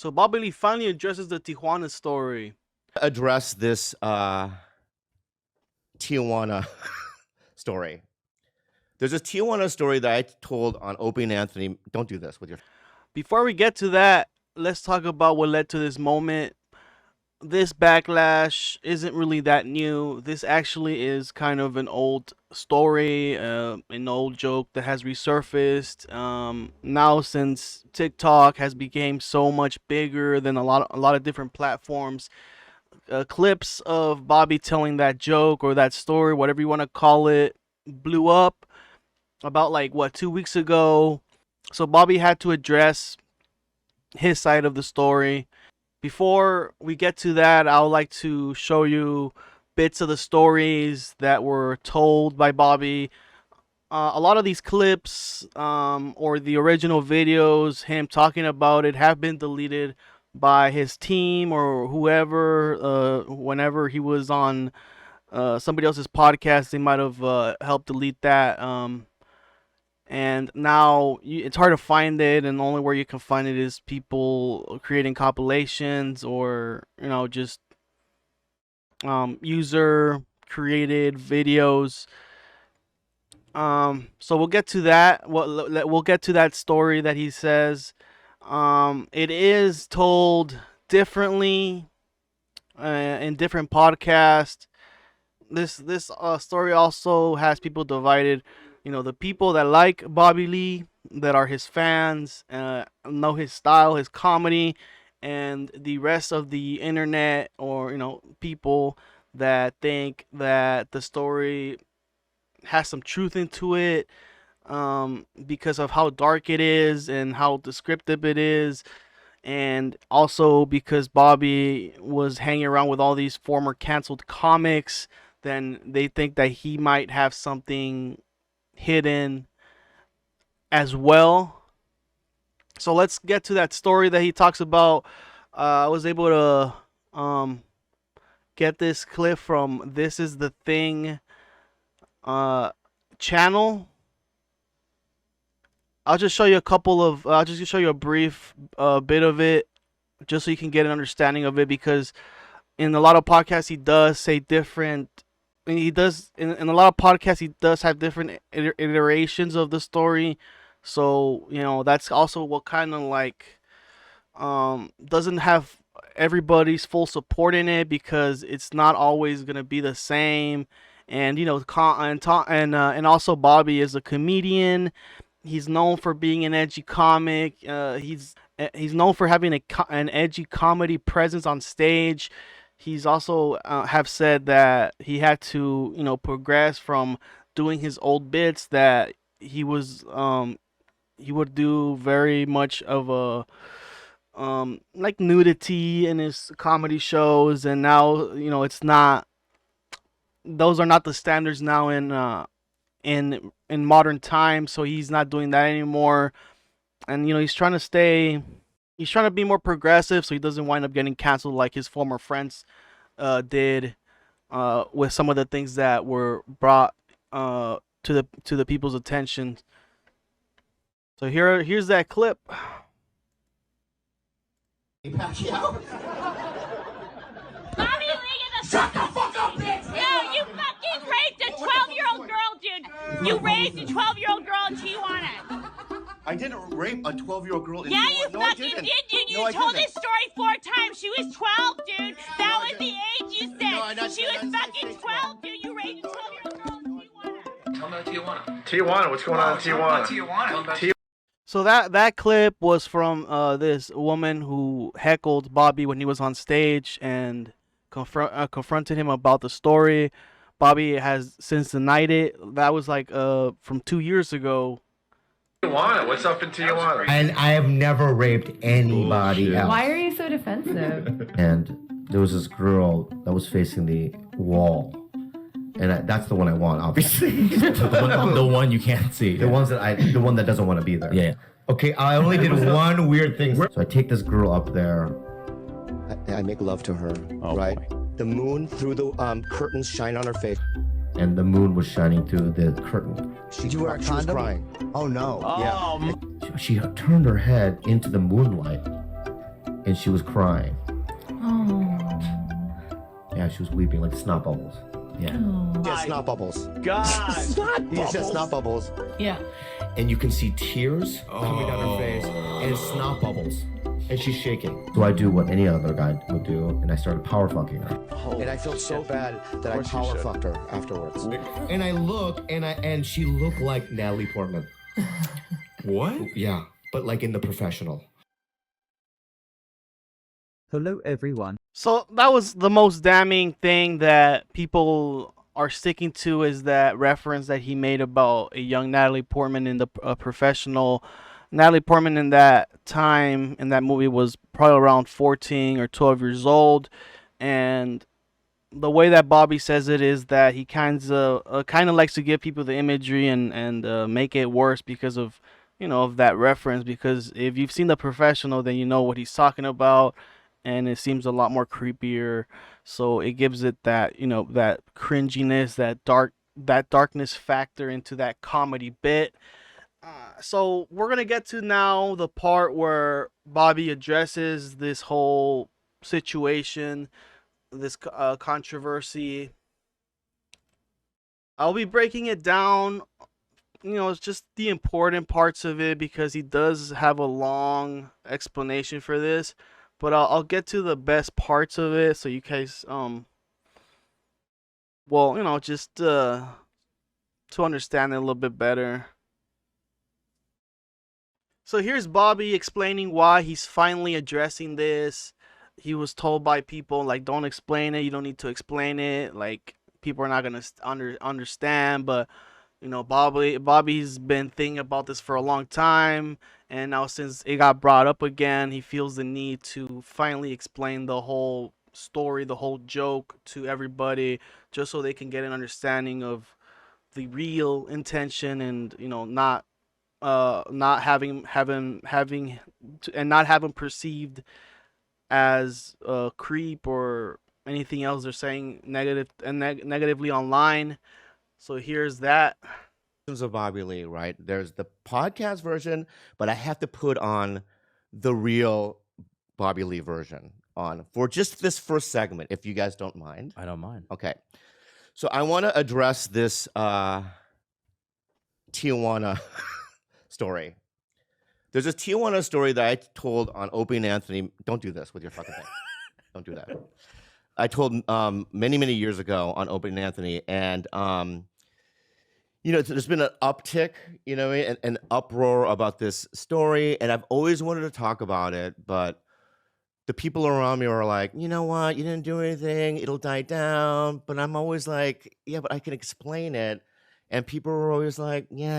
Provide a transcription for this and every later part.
So Bobby Lee finally addresses the Tijuana story. Address this Tijuana story. There's a Tijuana story that I told on Opie and Anthony. Don't do this with your... Before we get to that, let's talk about what led to this moment. This backlash isn't really that new. This actually is kind of an old story, an old joke that has resurfaced. Now, since TikTok has become so much bigger than a lot of different platforms, clips of Bobby telling that joke or that story, whatever you want to call it, blew up about 2 weeks ago. So Bobby had to address his side of the story. Before we get to that, I would like to show you bits of the stories that were told by Bobby. A lot of these clips or the original videos, him talking about it, have been deleted by his team or whoever. Whenever he was on somebody else's podcast, they might have helped delete that. And now it's hard to find it, and the only where you can find it is people creating compilations or just user created videos. So we'll get to that. We'll get to that story that he says. It is told differently in different podcasts. This story also has people divided. The people that like Bobby Lee, that are his fans, know his style, his comedy, and the rest of the internet, or people that think that the story has some truth into it, because of how dark it is and how descriptive it is, and also because Bobby was hanging around with all these former canceled comics. Then they think that he might have something hidden as well. So let's get to that story that he talks about. I was able to get this clip from This Is the Thing channel. I'll just show you a brief bit of it, just so you can get an understanding of it, because in a lot of podcasts he does say different. In a lot of podcasts he does have different iterations of the story. So that's also what kind of doesn't have everybody's full support in it, because it's not always gonna be the same. And and also Bobby is a comedian. He's known for being an edgy comic. He's known for having an edgy comedy presence on stage. He's also have said that he had to progress from doing his old bits, that he would do very much of a nudity in his comedy shows, and now it's not, those are not the standards now in modern times. So he's not doing that anymore, and he's trying to be more progressive, so he doesn't wind up getting canceled like his former friends did, with some of the things that were brought to the people's attention. So here's that clip. Pacquiao? Bobby Lee, shut the fuck up, bitch! No, you fucking raped a 12-year-old girl, dude. You raped a 12-year-old girl in Tijuana. I didn't rape a 12-year-old girl. Yeah, you fucking did, dude. You told this story 4 times. She was 12, dude. That was the age you said. She was fucking 12, dude. You raped a 12-year-old girl in Tijuana. Tell me about Tijuana. Tijuana, what's going on in Tijuana? Tijuana. So that clip was from this woman who heckled Bobby when he was on stage and confronted him about the story. Bobby has since denied it. That was from 2 years ago. Tijuana, what's up in Tijuana? And I have never raped anybody else. Why are you so defensive? And there was this girl that was facing the wall. And that's the one I want, obviously. the one you can't see. The one that doesn't want to be there. Yeah. Okay, I only did one weird thing. So I take this girl up there. I make love to her, right? Boy. The moon through the curtains shine on her face. And the moon was shining through the curtain. She was crying. Oh no. Yeah. She turned her head into the moonlight. and she was crying. Oh. Yeah, she was weeping like snot bubbles. Yeah. Yeah, snot bubbles. God. Snot bubbles. He said snot bubbles. Yeah. And you can see tears coming down her face and snot bubbles. And she's shaking. So I do what any other guy would do, and I started power fucking her. And I felt so bad that I power fucked her afterwards. And I look, and she looked like Natalie Portman. What? Yeah, but like in the professional. Hello, everyone. So that was the most damning thing that people are sticking to, is that reference that he made about a young Natalie Portman in the professional. Natalie Portman in that time in that movie was probably around 14 or 12 years old, and the way that Bobby says it is that he kind of likes to give people the imagery and make it worse because of of that reference. Because if you've seen the professional, then you know what he's talking about, and it seems a lot more creepier. So it gives it that that cringiness, that darkness factor into that comedy bit. So we're gonna get to now the part where Bobby addresses this whole situation, this controversy. I'll be breaking it down. It's just the important parts of it, because he does have a long explanation for this. But I'll get to the best parts of it, so you guys just to understand it a little bit better. So here's Bobby explaining why he's finally addressing this. He was told by people, like, don't explain it, you don't need to explain it, like, people are not gonna understand. But Bobby's been thinking about this for a long time, and now since it got brought up again, he feels the need to finally explain the whole story, the whole joke to everybody, just so they can get an understanding of the real intention, and not having and not having perceived as a creep or anything else they're saying negatively online. So here's that. Of Bobby Lee, right? There's the podcast version, but I have to put on the real Bobby Lee version on for just this first segment, if you guys don't mind. I don't mind. Okay. So I want to address this Tijuana story. There's a Tijuana story that I told on Opie and Anthony. Don't do this with your fucking thing. Don't do that. I told many, many years ago on Opie and Anthony, and there's been an uptick, an uproar about this story, and I've always wanted to talk about it, but the people around me are like, you know what, you didn't do anything, it'll die down. But I'm always like, yeah, but I can explain it. And people are always like, yeah,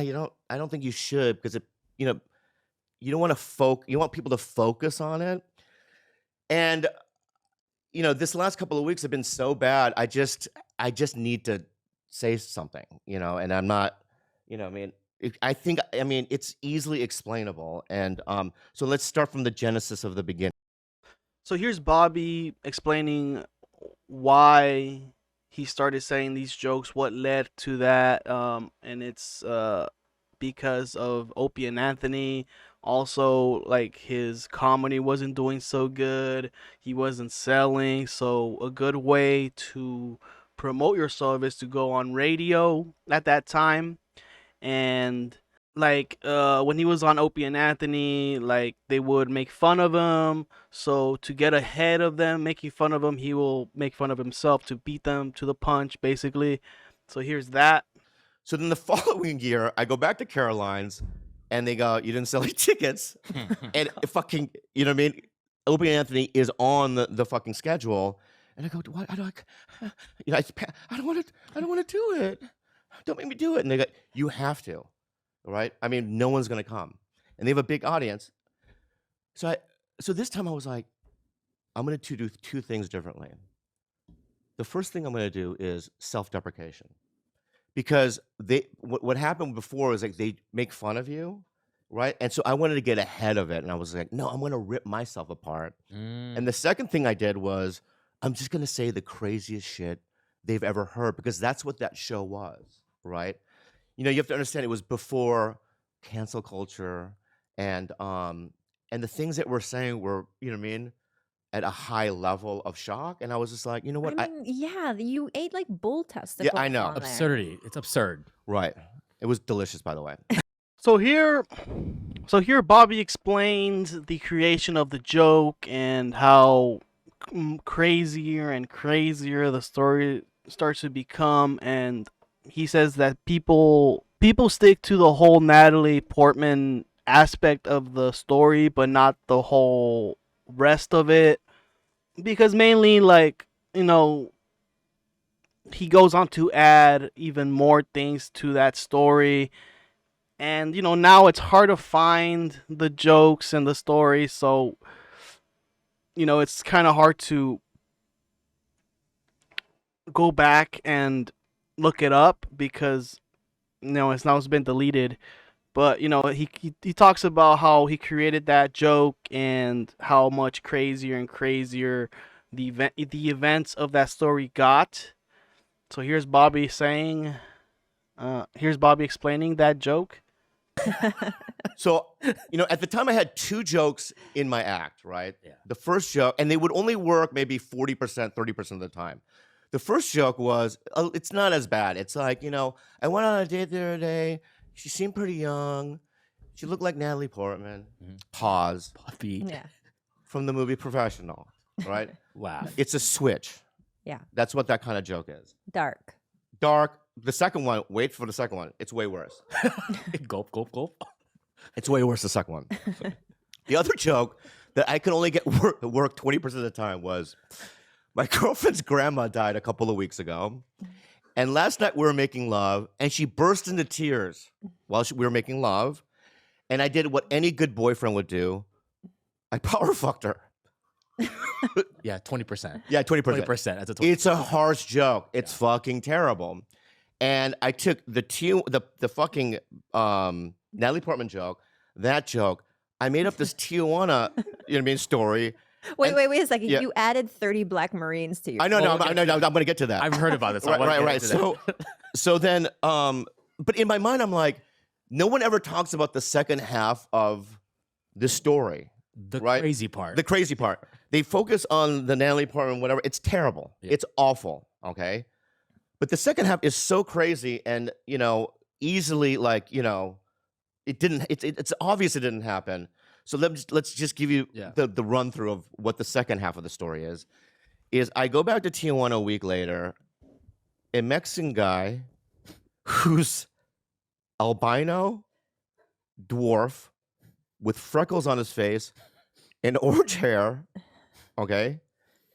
I don't think you should, because you don't want to you want people to focus on it. And this last couple of weeks have been so bad. I just need to say something, and I'm not, it's easily explainable. And so let's start from the genesis of the beginning. So here's Bobby explaining why he started saying these jokes, what led to that, and it's because of Opie and Anthony. Also, like, his comedy wasn't doing so good, he wasn't selling. So a good way to promote yourself is to go on radio at that time. And like when he was on Opie and Anthony, like, they would make fun of him. So to get ahead of them making fun of him, he will make fun of himself to beat them to the punch, basically. So here's that. So then the following year, I go back to Caroline's, and they go, "You didn't sell any tickets," and fucking, Opie and Anthony is on the fucking schedule, and I go, "What? I don't want to do it. Don't make me do it." And they go, "You have to, right? I mean, no one's gonna come," and they have a big audience. So this time I was like, I'm gonna do two things differently. The first thing I'm gonna do is self-deprecation. Because what happened before was, like, they make fun of you, right? And so I wanted to get ahead of it, and I was like, no, I'm going to rip myself apart. And the second thing I did was, I'm just going to say the craziest shit they've ever heard, because that's what that show was, right? You have to understand, it was before cancel culture and and the things that we're saying were, you know what I mean, at a high level of shock. And I was just like, you know what? I mean, yeah, you ate like bull testicles. I know. on there. Absurdity. It's absurd. Right. It was delicious, by the way. So here Bobby explains the creation of the joke and how crazier and crazier the story starts to become, and he says that people stick to the whole Natalie Portman aspect of the story, but not the whole rest of it, because mainly, like, you know, he goes on to add even more things to that story. And, you know, now it's hard to find the jokes and the story, so, you know, it's kind of hard to go back and look it up because, you know, it's been deleted. But, you know, he talks about how he created that joke and how much crazier and crazier the events of that story got. So here's Bobby explaining that joke. So, you know, at the time I had 2 jokes in my act, right? Yeah. The first joke, and they would only work maybe 40%, 30% of the time. The first joke was, it's not as bad. It's like, you know, I went on a date the other day. She seemed pretty young. She looked like Natalie Portman. Pause. Puppy. Yeah. From the movie Professional, right? Laugh. It's a switch. Yeah. That's what that kind of joke is. Dark. Dark. The second one, wait for the second one. It's way worse. Gulp, gulp, gulp. It's way worse, the second one. The other joke that I could only get work 20% of the time was my girlfriend's grandma died a couple of weeks ago. And last night we were making love, and she burst into tears while we were making love. And I did what any good boyfriend would do. I power fucked her. Yeah, 20%. Yeah, 20%. 20%. That's a 20%. It's a harsh joke. It's fucking terrible. And I took the fucking Natalie Portman joke, that joke. I made up this Tijuana, you know what I mean, story. Wait a second. yeah. You added 30 Black Marines to your. I know, I'm going to get to that. I've heard about this. Right. So then, but in my mind, I'm like, no one ever talks about the second half of this story. The right? crazy part. The crazy part. They focus on the Natalie Portman, whatever. It's terrible. Yeah. It's awful. Okay. But the second half is so crazy and, you know, easily like, you know, it's obvious it didn't happen. So let's just give you the run through of what the second half of the story is I go back to Tijuana a week later, a Mexican guy who's albino, dwarf, with freckles on his face and orange hair, okay?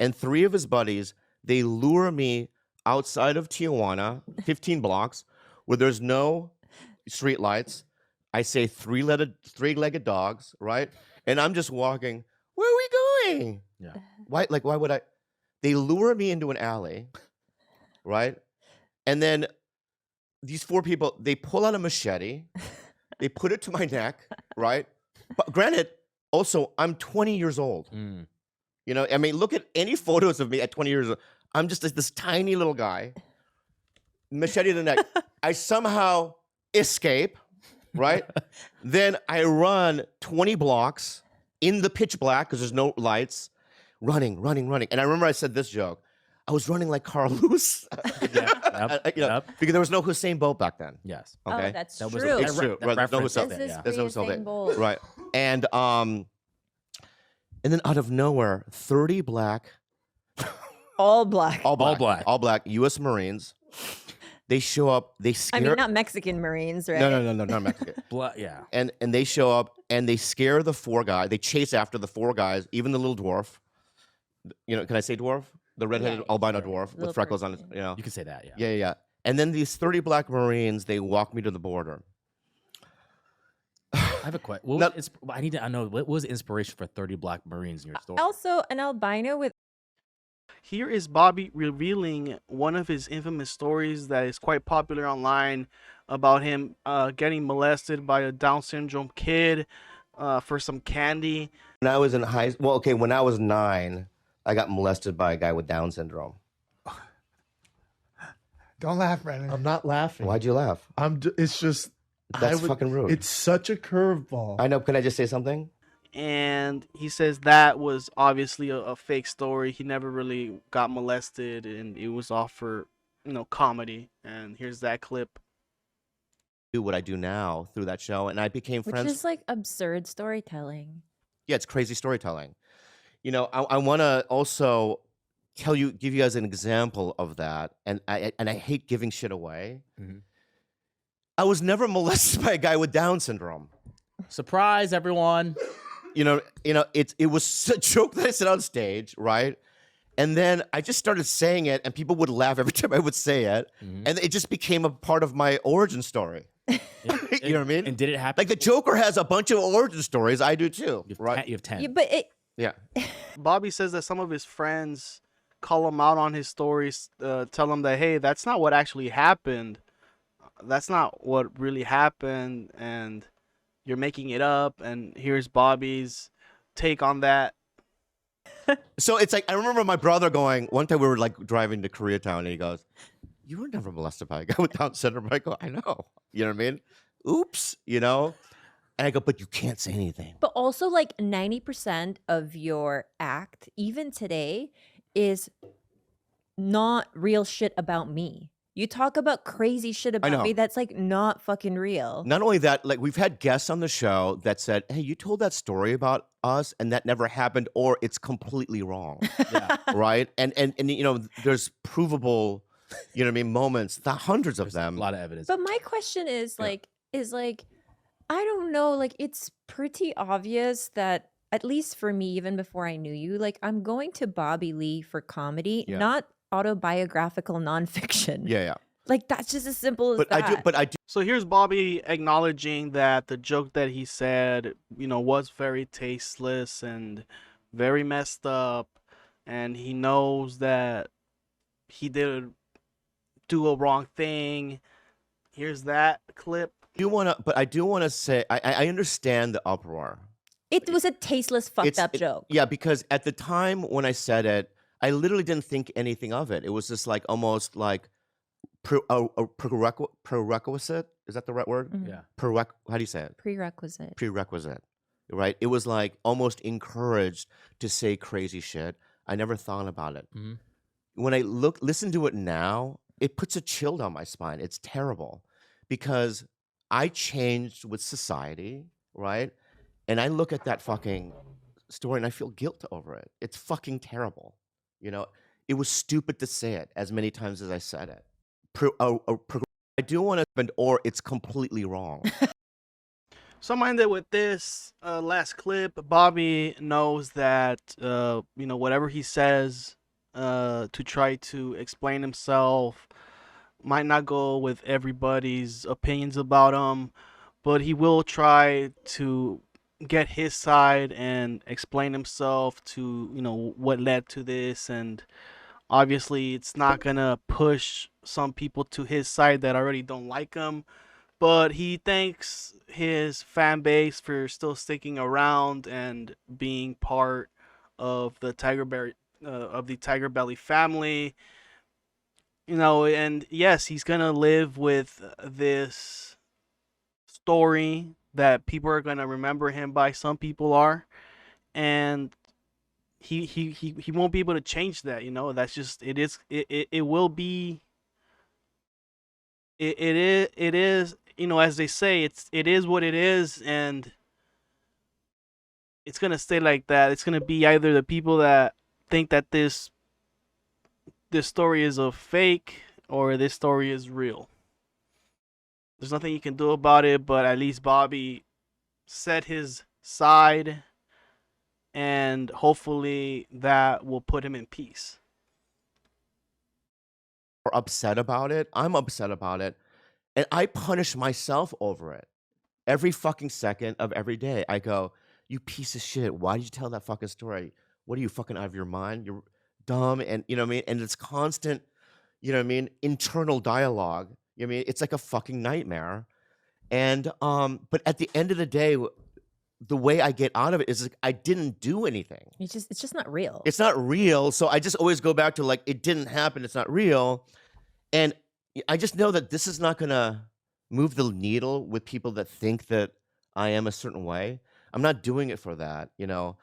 And 3 of his buddies, they lure me outside of Tijuana, 15 blocks, where there's no street lights. I say three-legged dogs, right? And I'm just walking, where are we going? Yeah. Why would I? They lure me into an alley, right? And then these 4 people, they pull out a machete, they put it to my neck, right? But granted, also, I'm 20 years old. Mm. You know, I mean, look at any photos of me at 20 years old. I'm just this tiny little guy, machete to the neck. I somehow escape, right? Then I run 20 blocks in the pitch black because there's no lights, running. And I remember I said this joke. I was running like Carl Lewis, Yep. because there was no Hussein Bolt back then. Yes. Okay, Oh, that's That was true. it's true. Right, there's no reference Hussein. This is There's no Usain Hussein Bolt. right? And then out of nowhere, 30 black, All black. all black U.S. Marines. They show up. They scare. I mean, not Mexican Marines, right? No, not Mexican. Yeah. And they show up and they scare the 4 guys. They chase after the 4 guys, even the little dwarf. You know, can I say dwarf? The redheaded albino dwarf with Little freckles on his. person. You know. You can say that, yeah. Yeah. And then these 30 black Marines, they walk me to the border. I have a question. I know, what was the inspiration for 30 Black Marines in your story? Also, an albino with. Here is Bobby revealing one of his infamous stories that is quite popular online about him getting molested by a Down syndrome kid for some candy. When I was in when I was 9, I got molested by a guy with Down syndrome. Don't laugh, Brandon. I'm not laughing. Why'd you laugh? It's just That's fucking rude. It's such a curveball. I know. Can I just say something? and he says that was obviously a fake story. He never really got molested, and it was all for comedy. And here's that clip. Do what I do now through that show, and I became Which friends. is like absurd storytelling. Yeah, it's crazy storytelling. I want to also give you guys an example of that, and I hate giving shit away. Mhm. I was never molested by a guy with Down syndrome. Surprise, everyone. It was a joke that I said on stage, right? And then I just started saying it, and people would laugh every time I would say it, and it just became a part of my origin story. You know what I mean? And did it happen? Like the Joker has a bunch of origin stories. I do too, right? You have 10. Yeah, but Yeah. Bobby says that some of his friends call him out on his stories, tell him that, hey, that's not what actually happened. That's not what really happened, and you're making it up. And here's Bobby's take on that. So it's like I remember my brother going one time. We were like driving to Koreatown, and he goes, "You were never molested by a guy with Down syndrome." I go, "I know." You know what I mean? Oops. And I go, "But you can't say anything." But also, like 90% of your act, even today, is not real shit about me. You talk about crazy shit know. about me that's like not fucking real. Not only that, like we've had guests on the show that said, "Hey, you told that story about us, and that never happened, or it's completely wrong." Yeah. Right? And there's provable, moments, hundreds of There's them. a lot of evidence. But my question is like, I don't know, like it's pretty obvious that at least for me, even before I knew you, like I'm going to Bobby Lee for comedy, Yeah. not autobiographical nonfiction. Yeah. Like that's just as simple as But that. I do. So here's Bobby acknowledging that the joke that he said, was very tasteless and very messed up, and he knows that he did do a wrong thing. Here's that clip. I do want to say I understand the uproar. It was a tasteless, fucked up joke. Yeah, because at the time when I said it, I literally didn't think anything of it. It was just like almost like prerequisite. Is that the right word? Mhm. Yeah. How do you say it? Prerequisite. Prerequisite, right? It was like almost encouraged to say crazy shit. I never thought about it. Mhm. When I listen to it now, it puts a chill down my spine. It's terrible because I changed with society, right? And I look at that fucking story and I feel guilt over it. It's fucking terrible. It was stupid to say it as many times as I said it. I do want to, or it's completely wrong. So I'm ended with this last clip. Bobby knows that whatever he says to try to explain himself might not go with everybody's opinions about him, but he will try to get his side and explain himself to what led to this. And obviously it's not gonna push some people to his side that already don't like him, but he thanks his fan base for still sticking around and being part of the Tiger Belly family. And yes, he's gonna live with this story that people are gonna remember him by. Some people are, and he won't be able to change that. That's just it will be. It is as they say, it is what it is, and it's gonna stay like that. It's gonna be either the people that think that this story is a fake or this story is real. There's nothing you can do about it, but at least Bobby set his side, and hopefully that will put him in peace. Upset about it. I'm upset about it. And I punish myself over it. Every fucking second of every day. I go, "You piece of shit. Why did you tell that fucking story? What are you, fucking out of your mind? You're dumb." And you know what I mean? And it's constant, internal dialogue. You know what I mean? It's like a fucking nightmare. And but at the end of the day, the way I get out of it is like, I didn't do anything. It's just not real. It's not real. So I just always go back to like, it didn't happen. It's not real. And I just know that this is not going to move the needle with people that think that I am a certain way. I'm not doing it for that, you know.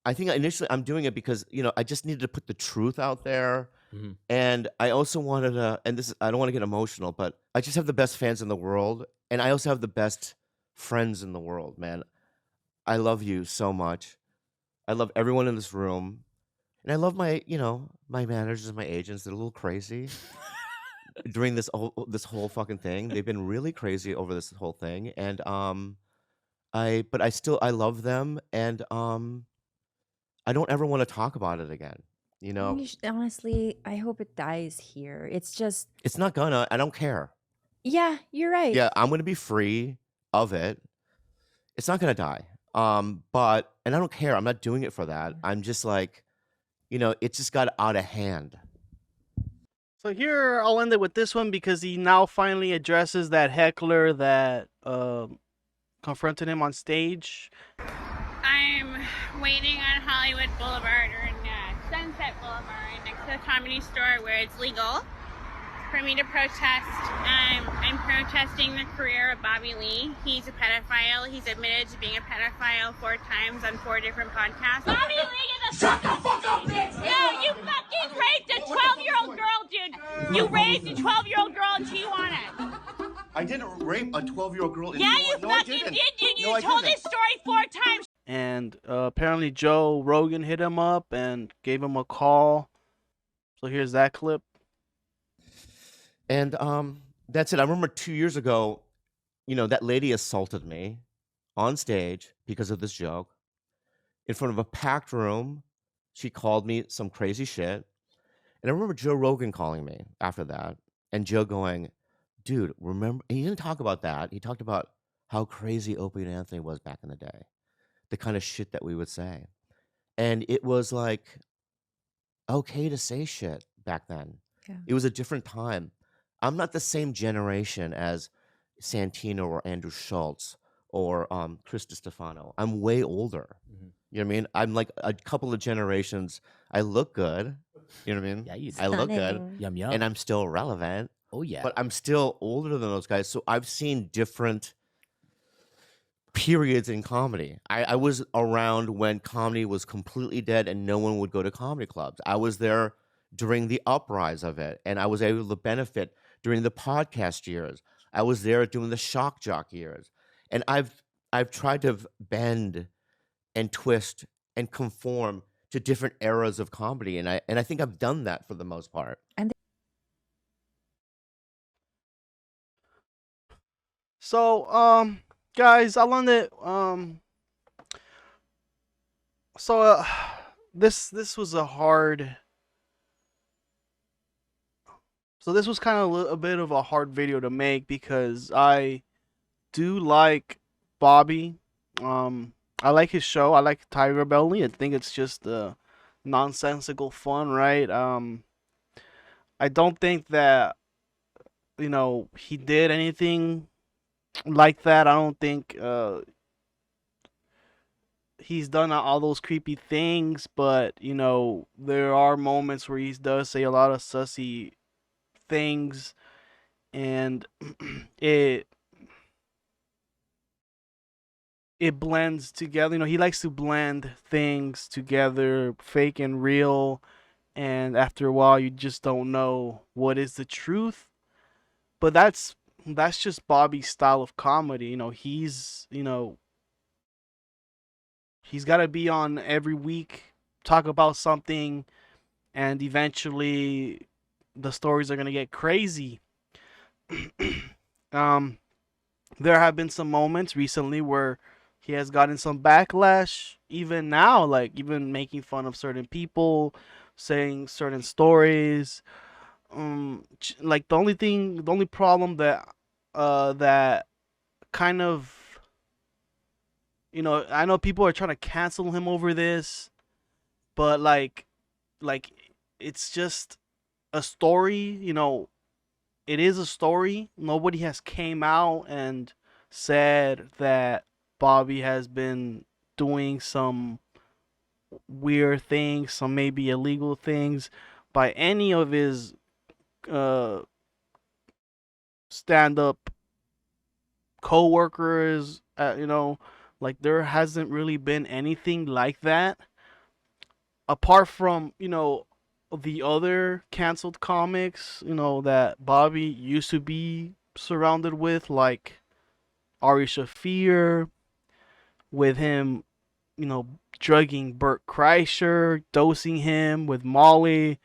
I think initially I'm doing it because, you know, I just needed to put the truth out there. Mhm. And I also wanted to, and this, I don't want to get emotional, but I just have the best fans in the world. And I also have the best friends in the world, man. I love you so much. I love everyone in this room. And I love my, you know, my managers and my agents. They're a little crazy during this whole fucking thing. They've been really crazy over this whole thing. And but I love them, and I don't ever want to talk about it again. You know, Honestly, I hope it dies here. It's just, it's not gonna. I don't care. yeah, you're right. Yeah, I'm gonna be free of it. It's not gonna die. But and I don't care. I'm not doing it for that. I'm just like, you know, it just got out of hand. So here I'll end it with this one because he now finally addresses that heckler that confronted him on stage. I'm waiting on Hollywood Boulevard or Sunset Boulevard next to the Comedy Store where it's legal for me to protest. I'm protesting the career of Bobby Lee. He's a pedophile. He's admitted to being a pedophile 4 times on 4 different podcasts. Bobby Lee is a Shut the fuck up, bitch! No, you fucking raped a 12-year-old girl, dude. You raped a 12-year-old girl in Tijuana. I didn't rape a 12-year-old girl. Yeah, you fucking did. You told this story 4 times. And apparently Joe Rogan hit him up and gave him a call. So here's that clip. And that's it. I remember 2 years ago, you know, that lady assaulted me on stage because of this joke in front of a packed room. She called me some crazy shit. And I remember Joe Rogan calling me after that, and Joe going, dude, remember, and he didn't talk about that. He talked about how crazy Opie and Anthony was back in the day, the kind of shit that we would say. And it was like okay to say shit back then. Yeah. It was a different time. I'm not the same generation as Santino or Andrew Schultz or Chris DiStefano. I'm way older. Mhm. You know what I mean? I'm like a couple of generations. I look good. You know what I mean? Yeah, you do. I look good. Stunning. Yum yum. And I'm still relevant. Oh yeah. But I'm still older than those guys. So I've seen different periods in comedy. I was around when comedy was completely dead and no one would go to comedy clubs. I was there during the uprise of it, and I was able to benefit during the podcast years. I was there during the shock jock years. And I've tried to bend and twist and conform to different eras of comedy, and I think I've done that for the most part. So guys, I learned that this was a hard. So this was kind of a bit of a hard video to make because I do like Bobby. I like his show. I like Tiger Belly. I think it's just nonsensical fun, right? I don't think that he did anything like that. I don't think he's done all those creepy things, but there are moments where he does say a lot of sussy things, and it blends together. He likes to blend things together, fake and real, and after a while you just don't know what is the truth. But that's just Bobby's style of comedy. He's got to be on every week, talk about something, and eventually the stories are going to get crazy. There have been some moments recently where he has gotten some backlash, even now, like even making fun of certain people, saying certain stories. Like the only problem that that kind of, I know people are trying to cancel him over this, but like it's just a story. It is a story. Nobody has came out and said that Bobby has been doing some weird things, some maybe illegal things, by any of his stand-up co-workers, Like there hasn't really been anything like that apart from, the other canceled comics, that Bobby used to be surrounded with, like Ari Shafir, with him, drugging Bert Kreischer, dosing him with Molly.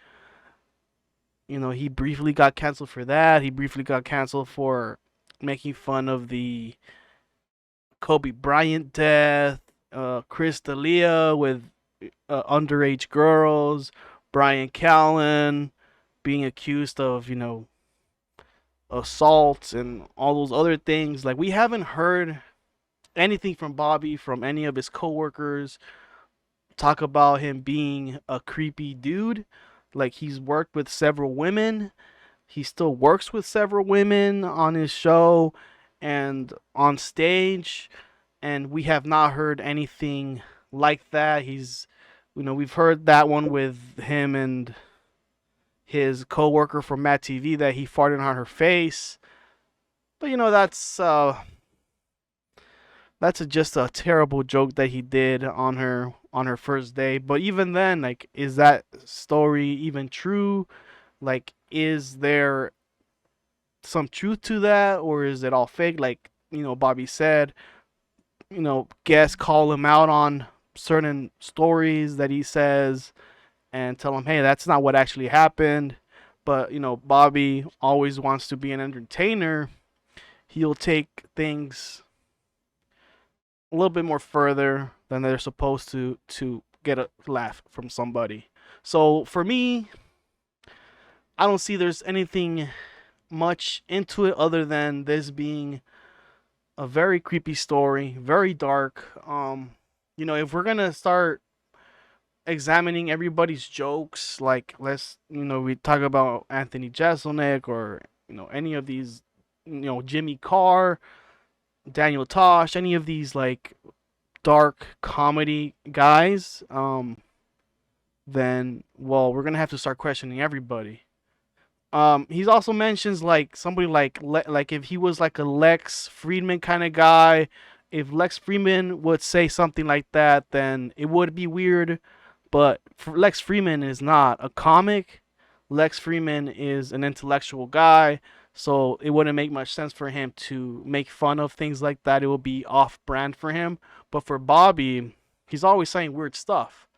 He briefly got canceled for that. He briefly got canceled for making fun of the Kobe Bryant death. Chris D'Elia with underage girls. Brian Callen being accused of, assault and all those other things. Like, we haven't heard anything from Bobby, from any of his coworkers, talk about him being a creepy dude. Like, he's worked with several women. He still works with several women on his show and on stage, and we have not heard anything like that. We've heard that one with him and his coworker from Matt TV that he farted on her face. But that's just a terrible joke that he did on her first day. But even then, like, is that story even true? Like, is there some truth to that, or is it all fake? Like, Bobby said, guests call him out on certain stories that he says and tell him, hey, that's not what actually happened. But, Bobby always wants to be an entertainer. He'll take things a little bit more further than they're supposed to get a laugh from somebody. So for me, I don't see there's anything much into it other than this being a very creepy story, very dark. If we're gonna start examining everybody's jokes, like, we talk about Anthony Jeselnik or any of these, Jimmy Carr, Daniel Tosh, any of these like dark comedy guys, then, well, we're gonna have to start questioning everybody. He also mentions like somebody like if he was like a Lex Friedman kind of guy, if Lex Friedman would say something like that, then it would be weird. But Lex Friedman is not a comic. Lex Friedman is an intellectual guy, so it wouldn't make much sense for him to make fun of things like that. It would be off-brand for him. But for Bobby, he's always saying weird stuff,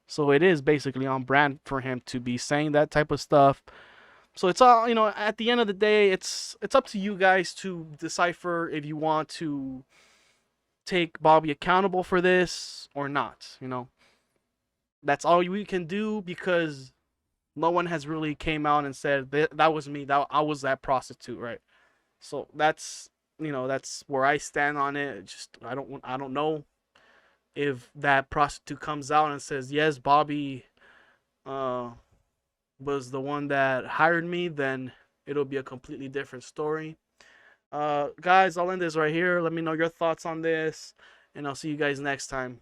so it is basically on brand for him to be saying that type of stuff. So it's all, at the end of the day, it's up to you guys to decipher if you want to take Bobby accountable for this or not. That's all we can do, because no one has really came out and said that was me, that I was that prostitute, right? So that's where I stand on it. I don't know if that prostitute comes out and says, yes, Bobby was the one that hired me, then it'll be a completely different story. Guys, I'll end this right here. Let me know your thoughts on this, and I'll see you guys next time.